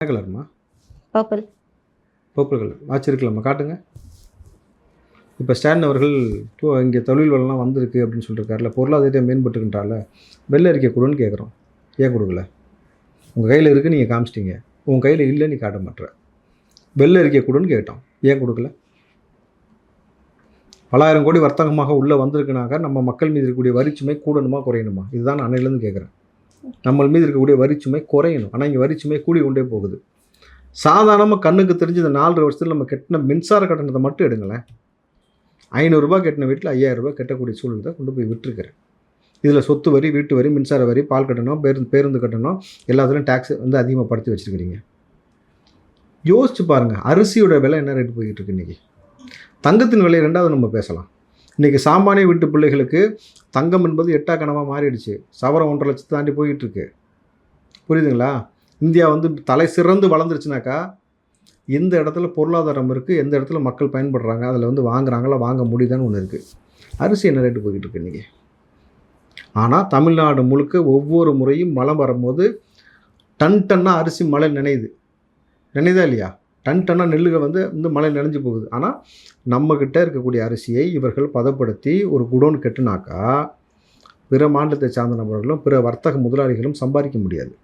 என்ன கலர்மா? Purple. Purple colour watch இருக்கலாமா? காட்டுங்க. இப்போ ஸ்டாலின் அவர்கள் இங்கே தொழில் வளம்லாம் வந்திருக்கு அப்படின்னு சொல்லியிருக்காருல, பொருளாதாரத்தை மேம்பட்டுக்கின்றால, வெள்ளை அறிக்கை கொடுன்னு கேட்குறோம். ஏன் கொடுக்கல? உங்கள் கையில் இருக்குது, நீங்கள் காமிச்சிட்டிங்க. உங்கள் கையில் இல்லை, நீ காட்ட மாட்டுற. வெள்ளை அறிக்கை கொடுன்னு கேட்டோம், ஏன் கொடுக்கல? பலாயிரம் கோடி வர்த்தகமாக உள்ளே வந்திருக்குனாக்கா நம்ம மக்கள் மீது இருக்கக்கூடிய வரிச்சுமை கூடணுமா குறையணுமா? இதுதான் நான் அன்னையிலேருந்து கேட்குறேன். நம்ம மீது இருக்கக்கூடிய வரிச்சுமை குறையணும். ஆனால் இங்கே வரிச்சுமை கூடி கொண்டே போகுது. சாதாரணமாக கண்ணுக்கு தெரிஞ்சு இந்த 4 வருஷத்தில் நம்ம கட்டின மின்சார கட்டணத்தை மட்டும் எடுங்களேன். 500 ரூபாய் கட்டின வீட்டில் 5000 ரூபாய் கட்டக்கூடிய சூழ்நிலை கொண்டு போய் விட்டுருக்கிறேன். இதில் சொத்து வரி, வீட்டு வரி, மின்சார வரி, பால் கட்டணம், பேருந்து கட்டணம், எல்லாத்துலையும் டேக்ஸ் அதிகமாகப்படுத்தி வச்சுருக்கிறீங்க. யோசிச்சு பாருங்கள், அரிசியோட விலை என்ன ரேட்டு போய்கிட்டு இருக்கு இன்றைக்கி. தங்கத்தின் விலை 2வது நம்ம பேசலாம். இன்றைக்கி சாமானிய வீட்டு பிள்ளைகளுக்கு தங்கம் என்பது எட்டா கனவாக மாறிடுச்சு. சவரம் 1.5 லட்சத்தை தாண்டி போய்கிட்டுருக்கு. புரியுதுங்களா? இந்தியா தலை சிறந்து வளர்ந்துருச்சுனாக்கா எந்த இடத்துல பொருளாதாரம் இருக்குது, எந்த இடத்துல மக்கள் பயன்படுறாங்க, அதில் வாங்குறாங்களா, வாங்க முடியுதான்னு ஒன்று இருக்குது. அரிசி என்ன ரேட்டு போய்கிட்டு இருக்கு இன்றைக்கி. ஆனால் தமிழ்நாடு முழுக்க ஒவ்வொரு முறையும் மழை வரும்போது டன்னாக அரிசி மழை நினைதா இல்லையா? டன்னாக நெல்லுகள் மழை நினைஞ்சு போகுது. ஆனால் நம்மக்கிட்ட இருக்கக்கூடிய அரிசியை இவர்கள் பதப்படுத்தி ஒரு குடோன் கட்டுனாக்கா பிற மாநிலத்தை சார்ந்த நபர்களும் பிற வர்த்தக முதலாளிகளும் சம்பாதிக்க முடியாது.